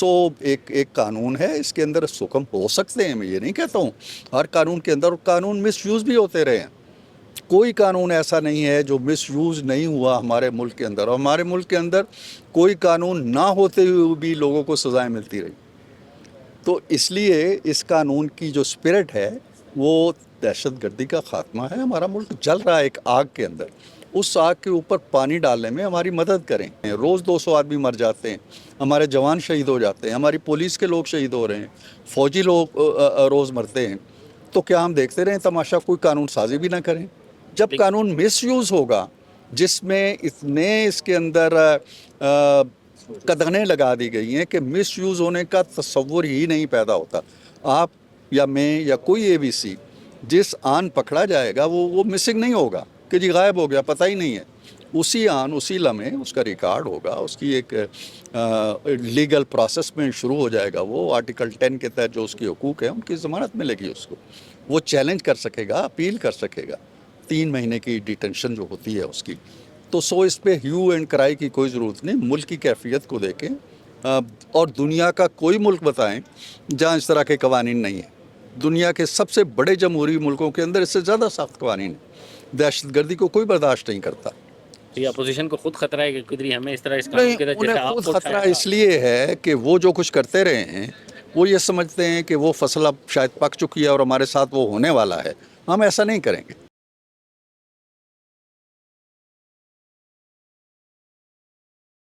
सो एक कानून है, इसके अंदर हुक्म हो सकते हैं, मैं ये नहीं कहता हूँ। हर कानून के अंदर कानून मिसयूज़ भी होते रहे हैं। कोई कानून ऐसा नहीं है जो मिसयूज़ नहीं हुआ हमारे मुल्क के अंदर, और हमारे मुल्क के अंदर कोई कानून ना होते हुए भी लोगों को सज़ाएं मिलती रही। तो इसलिए इस कानून की जो स्पिरिट है वो दहशतगर्दी का ख़ात्मा है। हमारा मुल्क जल रहा है एक आग के अंदर, उस आग के ऊपर पानी डालने में हमारी मदद करें। रोज़ 200 आदमी मर जाते हैं, हमारे जवान शहीद हो जाते हैं, हमारी पुलिस के लोग शहीद हो रहे हैं, फ़ौजी लोग रोज़ मरते हैं। तो क्या हम देखते रहें तमाशा, कोई कानून साज़ी भी ना करें? जब कानून मिसयूज़ होगा, जिसमें इतने इसके अंदर कदगनें लगा दी गई हैं कि मिसयूज़ होने का तसव्वुर ही नहीं पैदा होता। आप या मैं या कोई एबीसी जिस आन पकड़ा जाएगा वो मिसिंग नहीं होगा कि जी गायब हो गया, पता ही नहीं है। उसी आन उसी लम्हे उसका रिकॉर्ड होगा, उसकी एक लीगल प्रोसेस में शुरू हो जाएगा। वो आर्टिकल 10 के तहत जो उसकी हुकूक है उनकी ज़मानत मिलेगी उसको, वो चैलेंज कर सकेगा, अपील कर सकेगा। 3 महीने की डिटेंशन जो होती है उसकी। तो सो इस पे ह्यू एंड क्राई की कोई ज़रूरत नहीं। मुल्क की कैफियत को देखें, और दुनिया का कोई मुल्क बताएं जहाँ इस तरह के कवानीन नहीं है। दुनिया के सबसे बड़े जमहूरी मुल्कों के अंदर इससे ज़्यादा सख्त कवानीन है। दहशतगर्दी को कोई बर्दाश्त नहीं करता। तो ये अपोजिशन को खुद खतरा है कि किधर हमें इस तरह इस नहीं, कानून के तहत उन्हें जैसे खुद आपको खतरा इसलिए है कि वो जो कुछ करते रहे हैं वो ये समझते हैं कि वो फसल अब शायद पक चुकी है और हमारे साथ वो होने वाला है। हम ऐसा नहीं करेंगे।